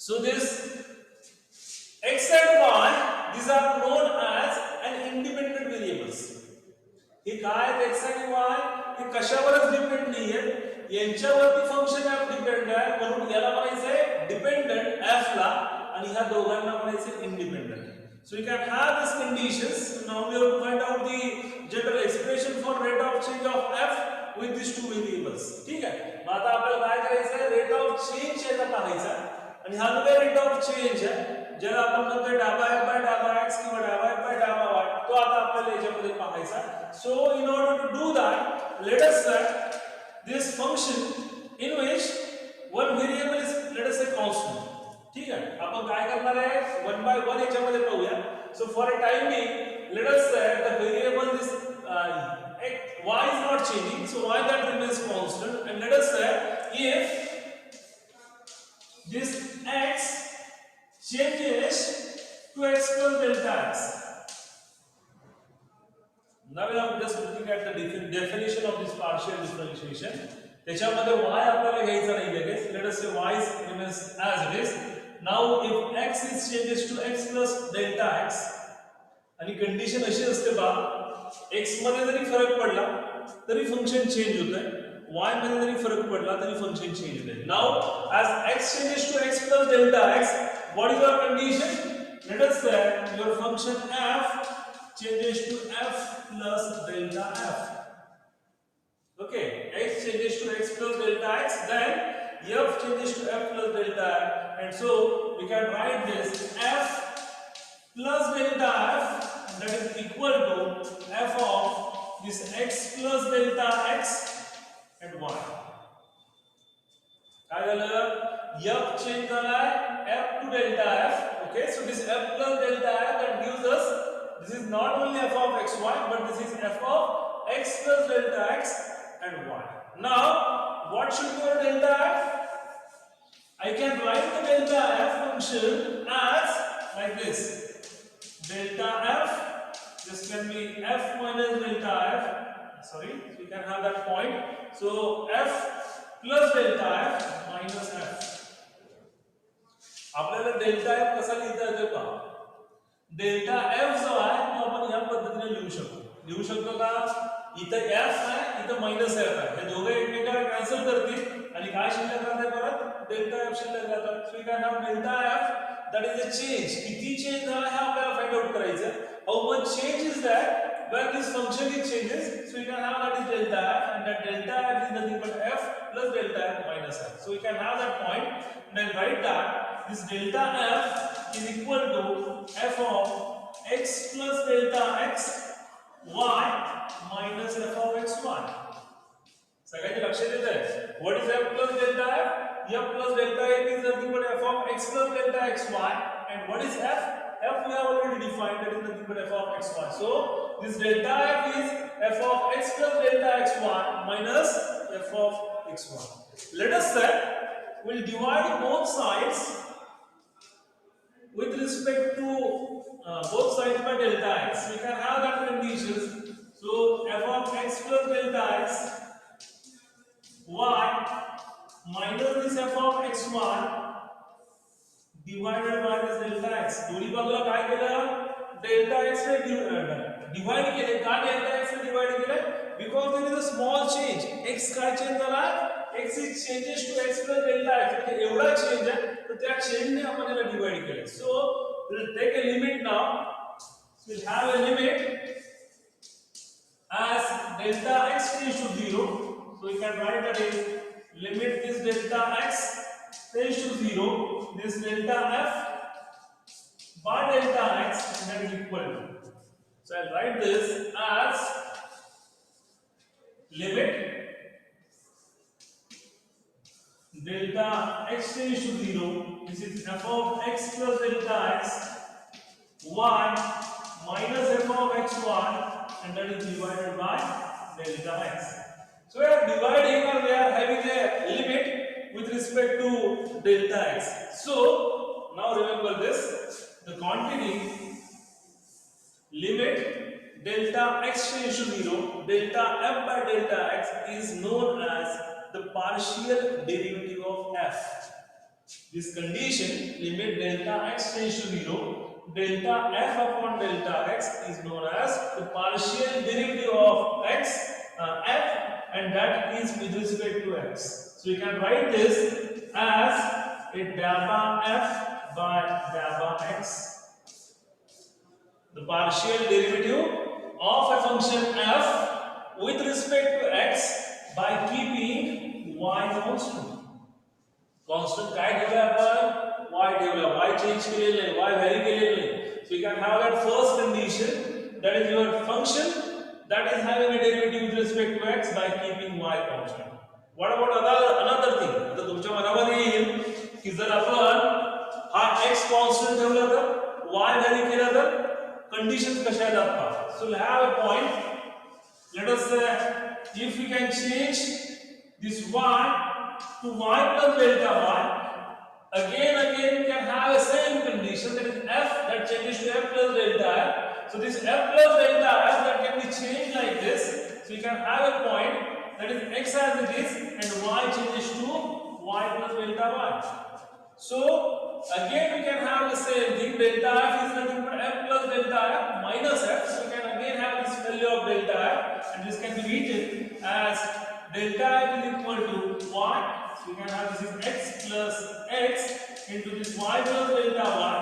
So this x and y, these are known as an independent variables. हे काय आहेत x आणि y, हे कशावरच depend नाहीये, यांच्यावरती function f depend आहे, म्हणून याला म्हणायचं आहे डिपेंडंट f ला आणि ह्या दोघांना म्हणायचं independent. So you can have these conditions. Now we will find out the general expression for rate of change of f with these two variables. ठीक आहे. मग आता आपल्याला काय करायचं आहे, रेट ऑफ चेंज याचा पाहायचा आणि हा जो रेट ऑफ चेंज आहे ज्याला आपण म्हणतो डावा f बाय डावा x किंवा डावा f बाय डावा y, तो आता आपल्याला याच्यामध्ये पाहायचा. So in order to do that, let us set this function in which one variable is, let us say, constant. ठीक आहे. आपण काय करणार आहे, 1 by 1 याच्यामध्ये पाहूया. So for a time being, let us say the variable is y is not changing, so y that remains constant, and let us say if this x changes to x plus delta x. Now we are just looking at the definition of this partial differentiation. त्याच्यामध्ये y आपल्याला घ्यायचा नाही लगेच. Let us say y remains as it is. Now if x is changes to x plus delta x, आणि condition अशी असते बा, x मध्ये जरी फरक पडला तरी फंक्शन चेंज होतं, y मध्ये जरी फरक पडला तरी फंक्शन चेंज होतं. Now as x changes to x plus delta x, what is your condition? Let us say your function f changes to f plus delta f. Okay, x changes to x plus delta x, then f changes to f plus delta f, and so we can write this f plus delta f, that is equal to f of this x plus delta x and y. काय झालं, f change झालाय f to delta f. Okay, so this f plus delta f that gives us, this is not only f of xy but this is f of x plus delta x and y. Now what should be your delta f? I can write the delta f function as like this. Delta f, this can be f minus delta f. Sorry, so you can have that point. So f plus delta f minus f. आपल्याला delta f कसा लिहिता येतो पहा. Delta f जो आहे तो आपण या पद्धतीने लिहू शकतो का, इथं f आहे इथं मायनस f आहे, हे दोघे एकमेकाला कॅन्सल करतील आणि काय शिल्लक राहते, परत डेल्टा f शिल्लक राहतात. So we can have delta f, that is a change. किती चेंज झाला हे आपल्याला फाइंड आउट करायचं. How much change is that when this function is changes, so we can have that is delta f, and that delta f is nothing but f plus delta f minus f. So we can have that point and then write that this delta f is equal to f of x plus delta x y minus f of x y. सगळ्यांनी लक्ष देत आहे. What is f plus delta f? F plus delta f is nothing but f of x plus delta x y, and what is f? F we have already defined, that is nothing but f of x y. So this delta f is f of x plus delta x y minus f of x y. Let us say we'll divide both sides with respect to both sides by delta x. We can have that conditions. So f of x plus delta x y minus this f of x y divided by this delta x. दोन्ही बाजूला काय केलं, delta x ने divide केले. का delta x ने divide केले? Because there is a small change. x काय चेंज झाला, x is changes to x plus delta x. म्हणजे एवढा चेंज आहे तर त्या चेंज ने आपण याला डिवाइड केले. So we'll take a limit now. So we'll have a limit as delta x tends to 0. So we can write that is limit this delta x tends to 0, this delta f by delta x, and that is equal to. So I'll write this as limit delta x tends to 0, this is f of x plus delta x y minus f of x y, and that is divided by delta x. So we are dividing, or we are having a limit with respect to delta x. So now remember this, the quantity limit delta x tends to 0, delta f by delta x is known as the partial derivative of f. this condition limit delta x tends to 0, delta f upon delta x is known as the partial derivative of x f, and that is with respect to x. So you can write this as a delta f by delta x. The partial derivative of a function f with respect to x by keeping y constant. Constant काय ठेवला आपण y ठेवला, y change केलेले नाही, y vary केलेले नाही. So you can have that first condition, that is your function that is having a derivative with respect to x by keeping y constant. What about another thing? आता तुमच्या मनामध्ये येईल की जर आपण हा x constant ठेवला तर y व्हॅरी केला तर conditions कशा आहेत आपला. So we'll have a point. Let us say if we can change this y to y plus delta y, again we can have a same condition, that is f that changes to f plus delta f. So this f plus delta f that can be changed like this. So you can have a point that is x as it is and y changes to y plus delta y. So again we can have the same thing, delta f is nothing but f plus delta f minus f. So we can again have this value of delta f, and this can be written as delta f is equal to y. So we can have this is x plus x into this y plus delta y,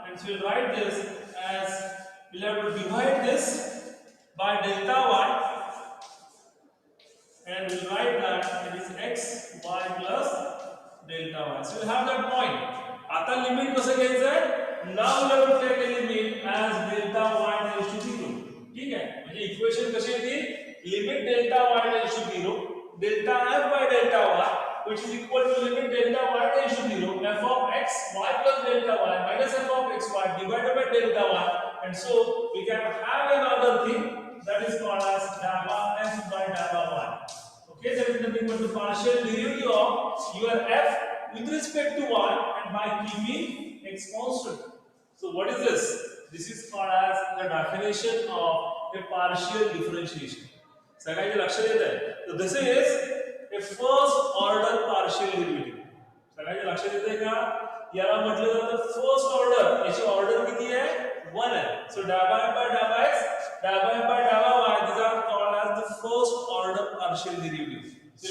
and so we'll write this as, we'll have to divide this by delta y, and we'll write that it is x y plus delta y. So we'll have that point. आता limit कसं घ्यायचं? Now we have to take a limit as delta y tends to 0. ठीक आहे, म्हणजे equation कशी येते? Limit delta y tends to 0, delta f by delta y, which is equal to limit delta y tends to 0, f of x y plus delta y minus f of x y divided by delta y, and so we can have another thing that is called as delta f by delta y. Okay, that is nothing but the partial derivative of your f with respect to y and by keeping x constant. So what is this? This is called as the definition of a partial differentiation. सगळ्यांच्या लक्षात येत आहे? So this is a first order partial derivative. सगळ्यांच्या लक्षात येत आहे का? याला म्हटलं जातं फर्स्ट ऑर्डर. याची ऑर्डर किती आहे? 1 आहे. So delta f by delta x, delta f by delta y, these are called as the first order partial derivative. So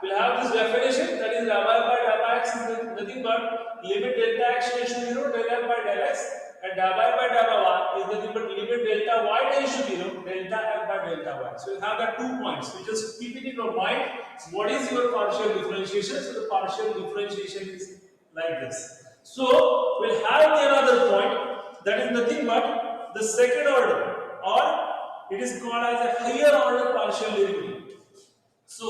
we'll have this definition, that is delta f by delta x is nothing but limit delta x tends to 0, delta f by delta x, and delta f by delta y is nothing but limit delta y tends to 0, delta f by delta y. So we'll have that 2 points. We just keep it in your mind. What is your partial differentiation? So the partial differentiation is like this. So we'll have another point, that is nothing but the second order, or it is called as a higher order partial derivative. So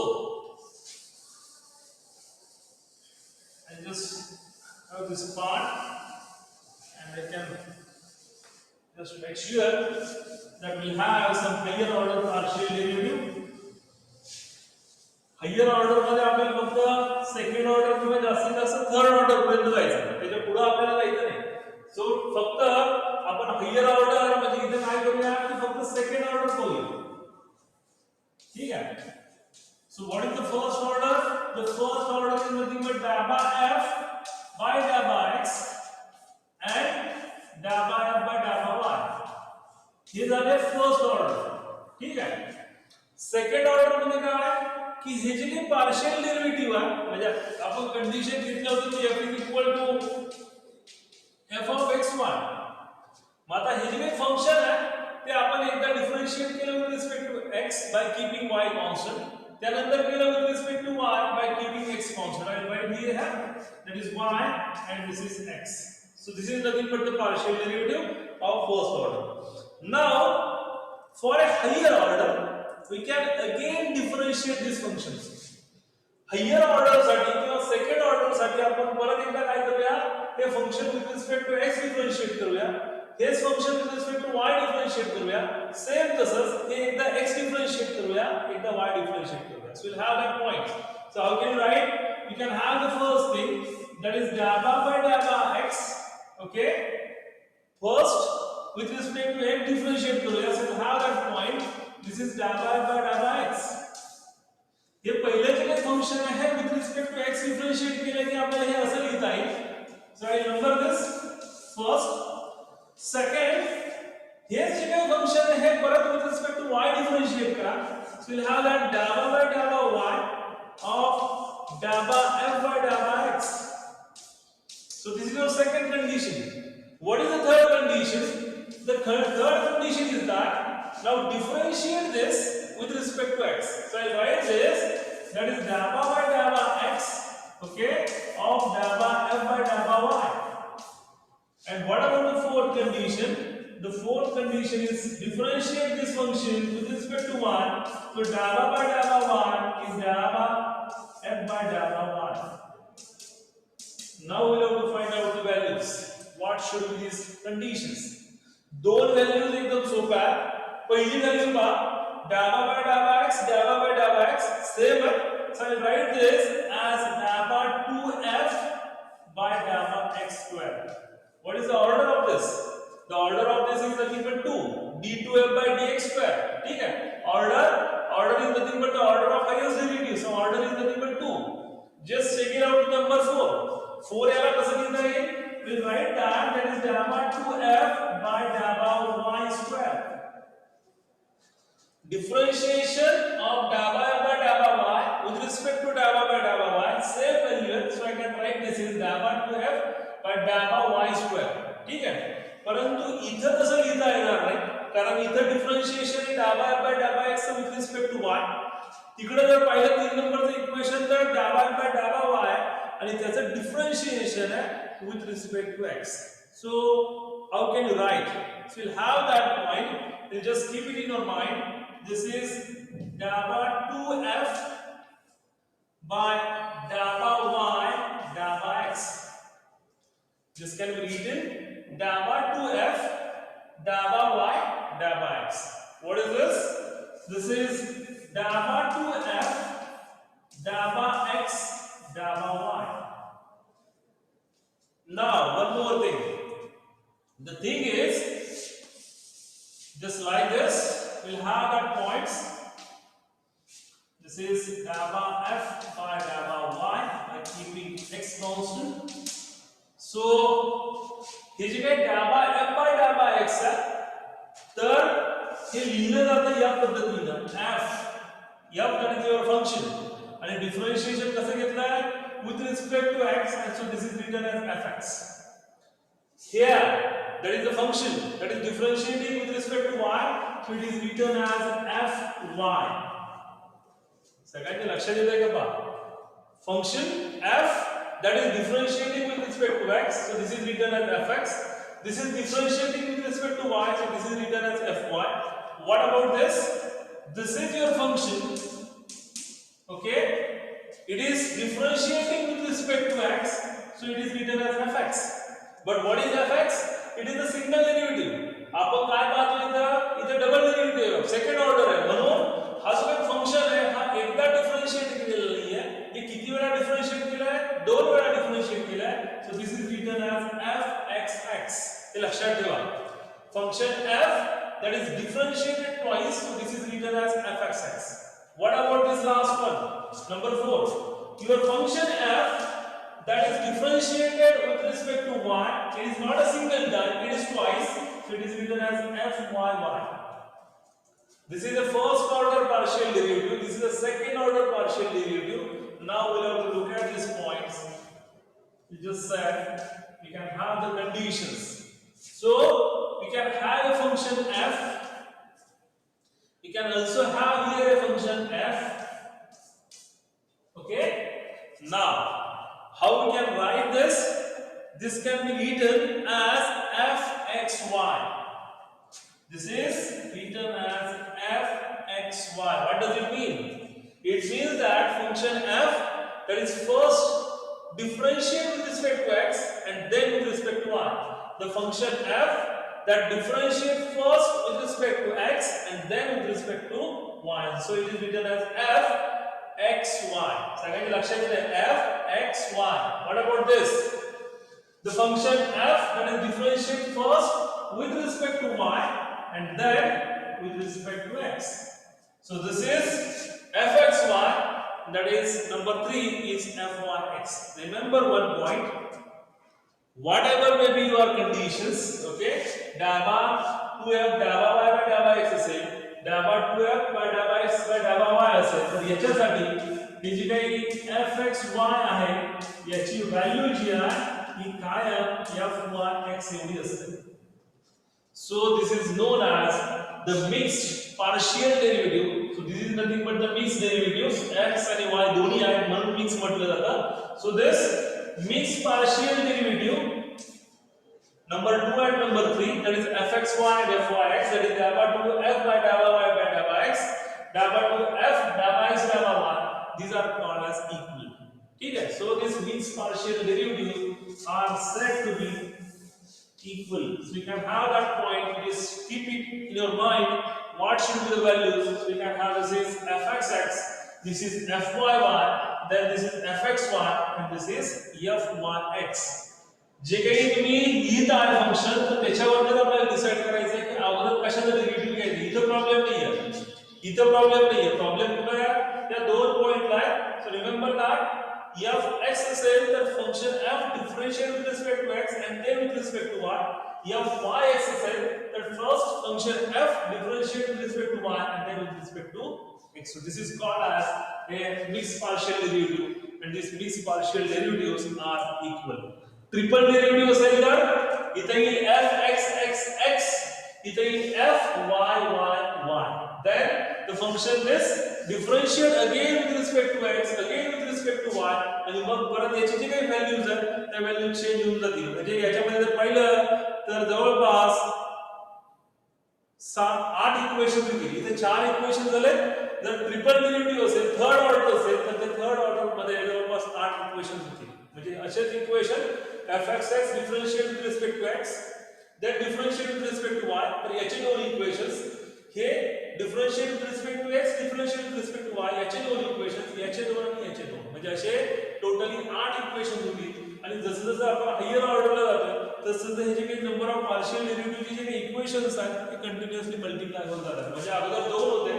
I just have this part, and I can just make sure that we have some higher order partial derivative. Higher order मध्ये आपल्याला फक्त second order किंवा जास्तीत जास्त third order पर्यंत जायचं, त्याच्या पुढे आपल्याला जायचं नाही. सो फक्त आपण हायर ऑर्डर म्हणजे इथे काय करूया की फक्त सेकंड ऑर्डर बघूया. ठीक आहे. So what is the first order? The first order is nothing but delta f by delta x and delta f by delta y. हे झाले फर्स्ट ऑर्डर. ठीक आहे. सेकंड ऑर्डर म्हणजे काय की हे जे काही पार्शियल डेरिव्हेटिव्ह आहे, म्हणजे आपण कंडिशन घेतलं होतं की f is equal to f of xy. मग आता हे जे काही फंक्शन आहे ते आपण एकदा डिफरन्शिएट केलं with respect to x by keeping y constant, त्यानंतर केलं with respect to y by keeping x constant. I write here that is y and this is x. So this is nothing but the partial derivative of first order. Now for a higher order we can again differentiate these functions. Higher order साठी किंवा second order साठी आपण परत एकदा काय करूया, हे function with respect to x differentiate करूया, हेच function with respect to y differentiate करूया, सेम तसंच हे एकदा x डिफरन्शिएट करूया, एकदा y डिफरन्शिएट करूया. So we'll have that point. So how can you write? You can have the first thing, that is delta by delta x. Okay, first with respect to x differentiate करूया. So we'll have that point. This is delta by delta x. हे पहिले जे काही function आहे with respect to x differentiate केलं की आपल्याला हे असं लिहिता येईल. So I number this first. Second, हे जे काही फंक्शन आहे हे परत with respect to y differentiate करा. सो विल हॅव दॅट डावा बाय डावा y ऑफ डावा f by डावा x. So this is your second condition. What is the third condition? The third condition is that now differentiate this with respect to x. So I write this, that is dabba by dabba x, okay, of dabba f by dabba y. And what about the fourth condition? The fourth condition is differentiate this function with respect to y. So dabba by dabba y is dabba f by dabba y. Now we have to find out the values. What should be these conditions? दोन values एकदम सोपा आहे. पहिली value पहा, डावा by डावा x, डावा by डावा x same आहे. So I write this as dabba 2f by dabba x square. What is the order of this? The order of this is nothing but 2 d2f by dx square. ठीक है? Order is nothing but the order of highest derivative. So order is nothing but 2. Just check it out with number 4. 4 याला कसं लिहिता येईल? We'll write that is dabba 2f by dabba y square. Differentiation of dabba f by dabba y with respect to dabba by dabba y same value, so I can write this is dabba 2f by dabba y square. ठीक है? परंतु इथं तसं लिहिता येणार नाही, कारण इथं डिफरन्शिएशन आहे dabba f by dabba x with respect to y. तिकडे जर पाहिलं 3 नंबरचं इक्वेशन तर dabba f by dabba y आणि त्याचं डिफरन्शिएशन आहे with respect to x. So how can you write? So you'll have that point. You just keep it in your mind. This is dabba 2f by dabba y dabba x. This can be written dabba 2f dabba y dabba x. What is this? This is dabba 2f dabba x dabba y. Now, one more thing. The thing is, just like this, we'll have that points. This is dabba f by dabba y by keeping x constant. So, हे जे काही dabba f by dabba x आहे, तर हे लिहिलं जातं या पद्धतीनं f that is your function आणि differentiation कसं घेतलंय with respect to x, and so this is written as fx. Here, that is the function that is differentiating with respect to y, so it is written as fy. सगळ्यांनी लक्षात येतंय का पहा? Function f that is differentiating with respect to x, so this is written as fx. This is differentiating with respect to y, so this is written as fy. What about this? This is your function. Okay? It is differentiating with respect to x, so it is written as fx. But what is fx? It is the single derivative. आपण काय पाहतो इथं double derivative second order आहे, म्हणून हा जो एक function आहे हा एकदा डिफरन्शिएट केलेला नाहीये. हे किती वेळा डिफरन्शिएट केलाय? 2 वेळा डिफरन्शिएट केलाय. So this is written as fxx. हे लक्षात ठेवा. Function f that is differentiated twice, so this is written as fxx. What about this last one? Number 4. Your function f that is differentiated with respect to y, it is not a single time, it is twice, so it is written as fyy. This is the first order partial derivative, this is the second order partial derivative. Now we'll have to look at these points. We just said we can have the conditions. So we can have a function f. We can also have here a function f. Okay? Now, how we can write this? This can be written as fxy. This is written as fxy. What does it mean? It means that function f that is first differentiate with respect to x and then with respect to y. The function f that differentiate first with respect to x and then with respect to y. So it is written as fxy. Second लक्षात येते fxy. What about this? The function f that is differentiate first with respect to y and then with respect to x. So this is fxy that is number 3 is fyx. Remember one point, whatever may be your conditions, okay, daba 2f daba y by daba x असेल, daba 2f by daba x by daba y असेल, तर याच्यासाठी ही जी काही fxy आहे याची value जी आहे ही कायम fyx एवढी असते. So this is known as the mixed partial derivative. So this is nothing but the mixed derivatives x and y दोन्ही आहेत म्हणून मिक्स म्हटलं जातं. So this mixed partial derivative number 2 and number 3, that is fxy and fyx, that is daba 2 f by daba y by daba x, daba 2 f daba x daba y, these are called as equal. ठीक है? So these mixed partial derivatives are said to be equal. So you can have that point, just keep it in your mind, what should be the values. So you can have this is fxx, this is fyy, then this is fxy, and this is fyx. जे काही तुम्ही लिहित आहे function, तर त्याच्यावर आपल्याला decide करायचं आहे की अगोदर कशाचं डेरिव्हेटिव्ह घ्यायचं. इथं प्रॉब्लेम नाहीये, प्रॉब्लेम कुठे आहे, त्या दोन पॉइंटला आहे. सो रिमेंबर दॅट f(x) असेल तर function f differentiate with respect to x and then with respect to y. f(y)(x) असेल तर first function f differentiate with respect to y and then with respect to x. So this is called as a mixed partial derivative, and these mixed partial derivatives are equal. Triple derivative असेल तर इथे येईल f(x)(x), इथे येईल f(y)(y)(y). Then the function is differentiate again with respect to x, again with respect to y, आणि मग परत याची जी काही व्हॅल्यूज आहेत त्या व्हॅल्यू चेंज होऊन जातील. म्हणजे याच्यामध्ये जर पाहिलं तर जवळपास 8 इक्वेशन होतील. इथे 4 इक्वेशन झाले. जर ट्रिपल डेरिव्हेटिव्ह असेल, थर्ड ऑर्डर असेल, तर ते थर्ड ऑर्डर मध्ये जवळपास 8 इक्वेशन होतील. म्हणजे असेच equation fxx differentiate with respect to x, then differentiate with respect to y, तर याचे दोन इक्वेशन्स, हे differentiate with respect to x, differentiate with respect to y, याचे दोन इक्वेशन्स, याचे दोन आणि याचे दोन, म्हणजे असे टोटली 8 इक्वेशन होतील. आणि जसं जसं आपण हायर ऑर्डरला जातो तसं हे जे काही नंबर ऑफ पार्शियल डेरिव्हेटिव्हचे जे काही इक्वेशन्स आहेत ते कंटिन्युअसली मल्टिप्लाय होत जातात. म्हणजे अगोदर 2 होते,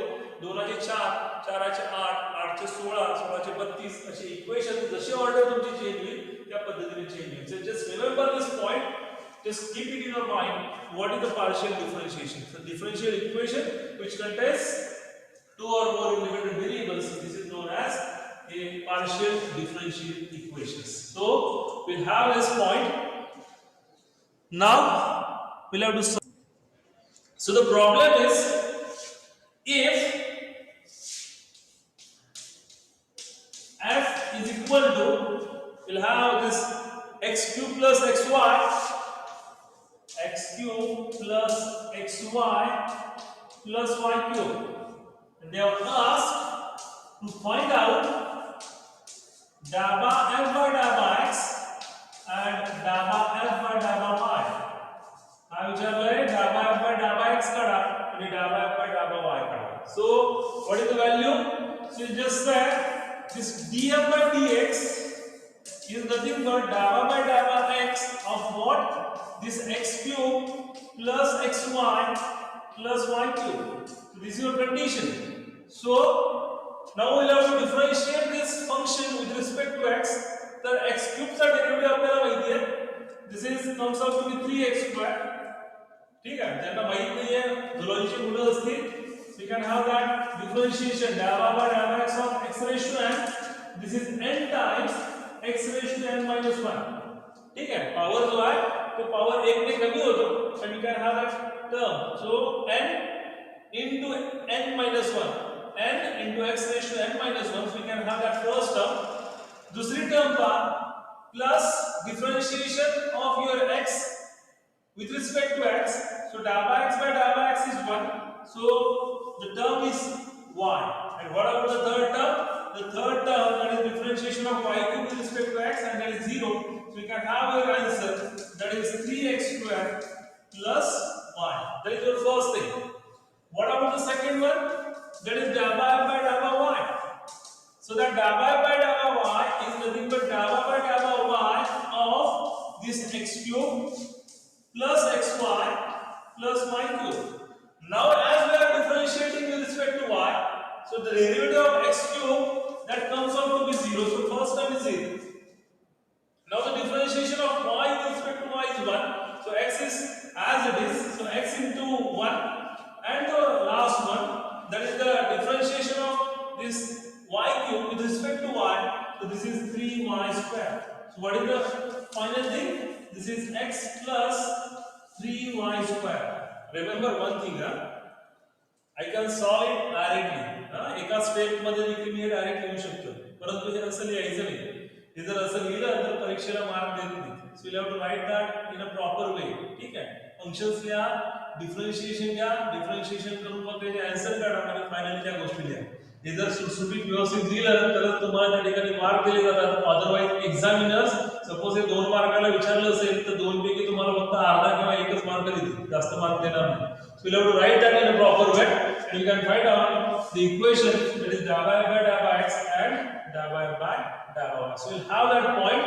2चे 4, 4चे 8, 8चे 16, 16चे 32 असे इक्वेशन जसे ऑर्डर तुमची चेंज होईल त्या पद्धतीने चेंज होईल. So just remember this point, just keep it in your mind, what is the partial differentiation. So differential equation which contains 2 or more independent variables, so this is known as a partial differential equations. So we'll have this point. Now we'll have to solve. So the problem is, if f is equal to, we'll have this x cube plus xy, x cube plus xy plus y cube, and they have asked to find out daba f by daba x and daba f by daba y. हा विचारलंय daba f by daba x काढा आणि daba f by daba y काढा. So what is the value? So you just say this df by dx is nothing but daba by daba x of what? This x cube plus xy plus y cube. So this is your condition. So now we'll have to differentiate this function with respect to x. The x cube चा derivative आपल्याला माहिती आहे. This is comes out to be 3x square. ठीक आहे, ज्यांना माहित नाहीये झुलॉजीची मुलं असतील, so you can have that differentiation daba by daba x of x raised to n. This is n times x raised to n minus 1. ठीक है, power जो है तो पावर 1 ने कमी होतो, and you can have that term. So n into n minus 1, n into x raised to n minus 1, so you can have that first term. दूसरी term पर plus differentiation of your x with respect to x. So daba x by daba x is 1. So the term is y. And what about the third term? The third term, that is differentiation of y cube with respect to x, and that is 0. So you can have your answer, that is 3x square plus y. That is your first thing. What about the second one? That is daba f by daba y. So that daba f by daba y is nothing but daba by daba y of this x cube plus xy plus y cube. Now as we are differentiating with respect to y, so the derivative of x cube that comes out to be 0. So first term is 0. Now the differentiation of y with respect to y is 1. So x is as it is. So x into 1. And the last one, that is the differentiation of this y cube with respect to y. So this is 3y square. So what is the final thing? This is x plus 3y square. Remember one thing, I can solve it directly. एका step मध्ये देखील मी हे direct लिहू शकतो, परंतु हे असं लिहायचं नाही. हे जर असं लिहिलं तर परीक्षेला मार्क देत नाही. So you have to write that in a proper way. ठीक आहे, फंक्शन्स लिहा, डिफरन्शिएशन घ्या, डिफरन्शिएशन करून मग त्याचे आन्सर काढा आणि फायनली त्या गोष्टी लिहा. हे जर सुटसुटीत व्यवस्थित लिहिलं तर तुम्हाला त्या ठिकाणी मार्क दिले जातात. अदरवाइज एक्झामिनर्स सपोज हे 2 मार्काला विचारलं असेल तर 2 पैकी तुम्हाला फक्त अर्धा किंवा एकच मार्क देतील, जास्त मार्क देणार नाही. So you have to write that in a proper way, and you can find out the equation, that is dy by x and dy by y. So you'll have that point,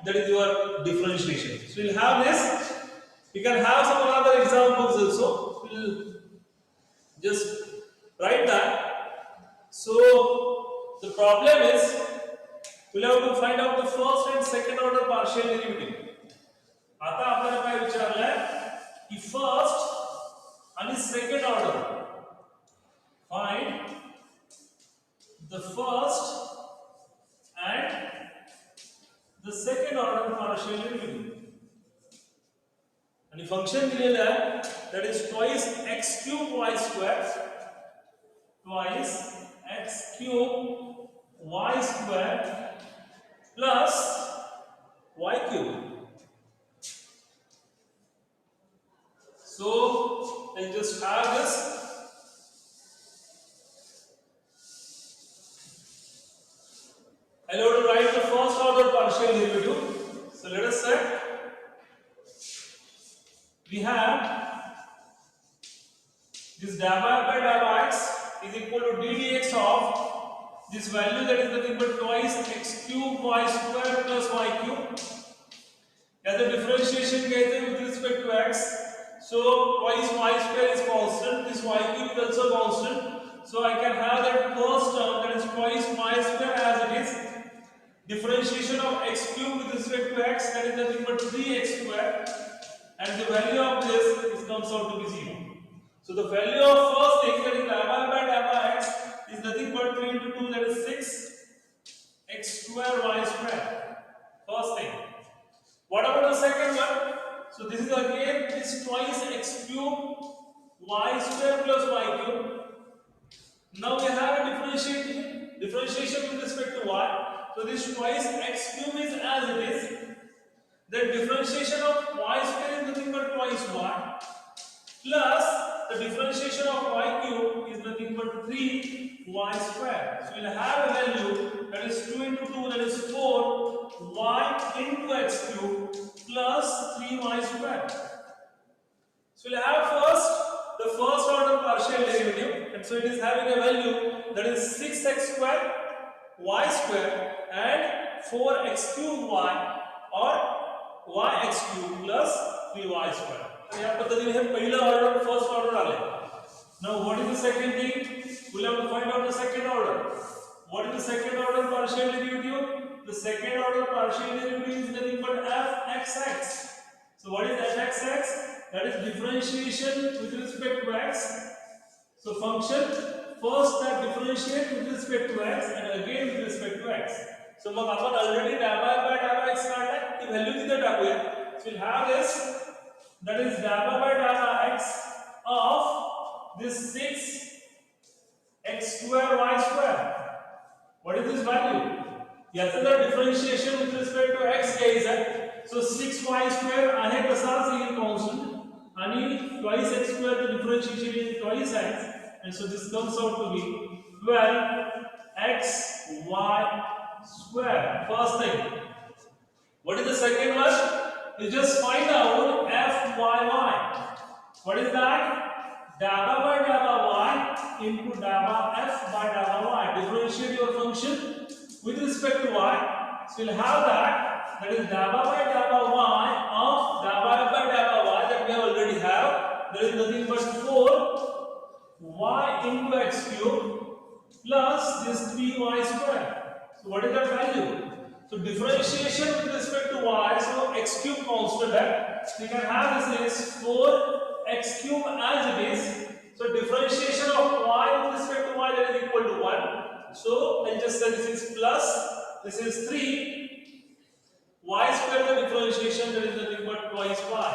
that is your differentiation. So you'll have this. You can have some other examples also. We'll just write that. So the problem is we'll have to find out the first and second order partial derivative. आता आपल्याला काय विचारलंय की first and second order, find the first and the second order partial derivative. And the function दिलेला आहे, that is twice x cube y square, twice x cube y square plus y cube. So I just have this. I have to write the first order partial derivative. So let us say we have this dy by x is equal to d dx of this value, that is nothing but twice x cube y square plus y cube. As a differentiation with respect to x. So twice y square is constant, this y cube is also constant. So I can have that first term, that is twice y square as it is. Differentiation of x cube with respect to x, that is nothing but 3x square. And the value of this comes out to be 0. So the value of first thing, that is dy by x, is nothing but 3 into 2, that is 6x square y square. First thing. What about the second one? So this is again this twice x cube y square plus y cube. Now we have a differentiation with respect to y. So this twice x cube is as it is. The differentiation of y square is nothing but twice y plus the differentiation of y cube is nothing but 3y square. So we'll have a value, that is 2 into 2, that is 4y into x cube plus 3y square. So we'll have first the first order partial derivative, and so it is having a value, that is 6x square y square and 4x cube y or yx cube plus 3y square. या पद्धतीने हे पहिलं order first order आले. Now what is the second thing? We'll have to find out the second order. What is the second order partial derivative? The second order partial derivative is nothing but fxx. So what is fxx? That is differentiation with respect to x. So function first that differentiate with respect to x and again with respect to x. So मग आपण already dy by x काढलाय, ती value तिथे टाकूया. So we'll have this, that is dy by x of this 6x square y square. What is this value? याचं जर differentiation with respect to x घ्यायचं आहे, so 6y square आहे तसाच येईल कॉन्स्टंट आणि twice x square the differentiation is twice x, and so this comes out to be 12x y square. First thing. What is the second one? You just find out f y y. What is that? Dy by y into dy by f by dy by y. Differentiate your function with respect to y. So you'll have that. That is dy by y of dy by y that we already have. There is nothing but 4y into x cube plus this 3y square. So what is that value? So differentiation with respect to y, so x cube constant है. So you can have this is 4x cube as it is. So differentiation of y with respect to y, that is equal to 1. So I'll just say this is plus, this is 3. Y square the differentiation, that is nothing but twice y.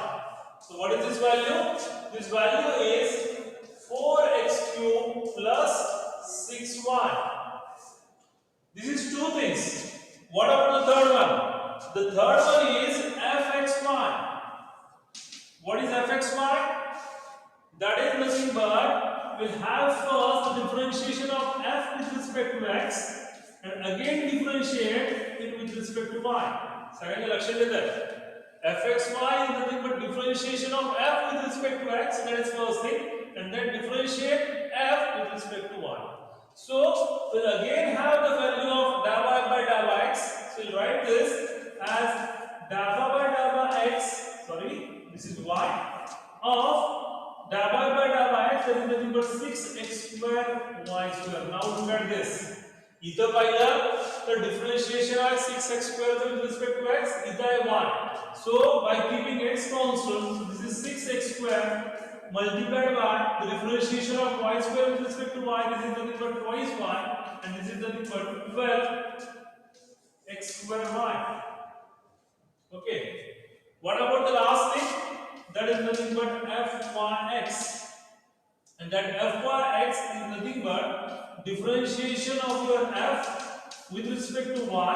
So what is this value? This value is 4x cube plus 6y. This is two things. What about the third one? The third one is fxy. What is fxy? That is nothing but we'll have first the differentiation of f with respect to x and again differentiate it with respect to y. Second लक्षण देते हैं. fxy is nothing but differentiation of f with respect to x, that is first thing, and then differentiate f with respect to y. So we'll again have the value of dou y by dou x. So we'll write this as dou by dou x. Sorry, this is y of dou y by dou x, that is nothing but 6x square y square. Now look at this. Either by the differentiation of 6x square with respect to x, either 1. So by keeping x constant, so this is 6x square multiplied by the differentiation of y square with respect to y, this is nothing but twice y, and this is nothing but 12x square y. Okay. What about the last thing? That is nothing but fyx. And that fyx is nothing but differentiation of your f with respect to y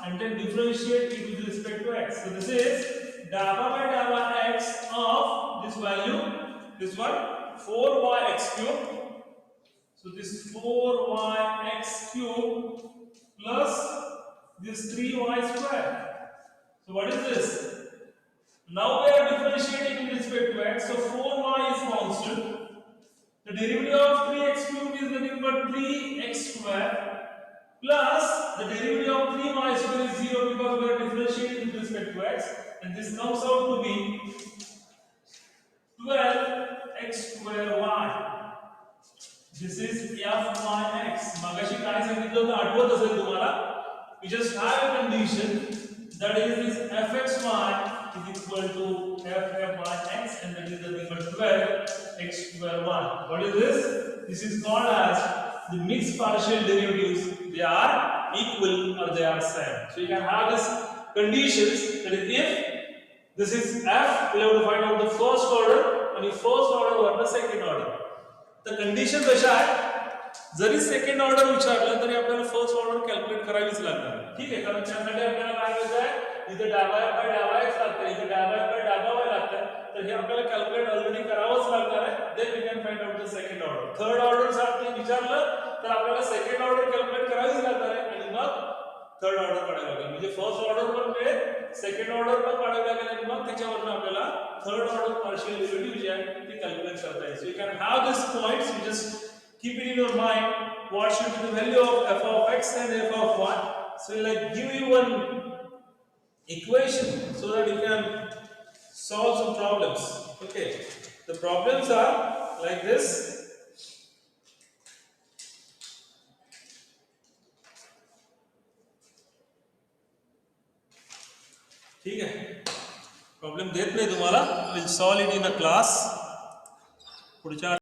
and then differentiate it with respect to x. So this is dou by dou x of this value, this one 4yx cube. So this 4yx cube plus this 3y square. So what is this? Now we are differentiating with respect to x. So 4y is constant. The derivative of 3x cube is nothing but 3x square plus the derivative of 3y square is 0 because we are differentiating with respect to x, and this comes out to be 12x square y. This is fyx. मगाशी काय सांगितलं होतं आठवत असेल तुम्हाला? We just have a condition that is this fxy is equal to fyx, and that is nothing but 12x square y. What is this? This is called as the mixed partial derivatives. They are equal or they are same. So you can have this conditions, that is if this is f, we have to find out the first order and the first order or the second order. The condition कशा आहे? जरी second order विचारलं तरी आपल्याला first order calculate करावीच लागणार. ठीक आहे, कारण त्यासाठी आपल्याला काय करायचं आहे? इथे dou y by dou x लागतं, इथे dou y by dou y लागतं. तर हे आपल्याला कॅल्क्युलेट ऑलरेडी करावंच लागणार आहे. Then we can find out the second order. Third order साठी विचारलं तर आपल्याला सेकंड ऑर्डर कॅल्क्युलेट करावीच लागणार आहे आणि मग थर्ड ऑर्डर काढावं लागेल. म्हणजे फर्स्ट ऑर्डर पण मिळेल, सेकंड ऑर्डर पण काढावं लागेल आणि मग त्याच्यावरून आपल्याला थर्ड ऑर्डर पार्शियल डेरिव्हेटिव्ह जे आहे ते कॅल्क्युलेट करता येईल. So you can have this points, you just keep it in your mind what should be the value of f of x and f of y. So like give you one equation so that you can solve some problems. Okay, the problems are like this. ठीक है, problem देत नाही तुम्हाला, will solve it in a class. पुढच्या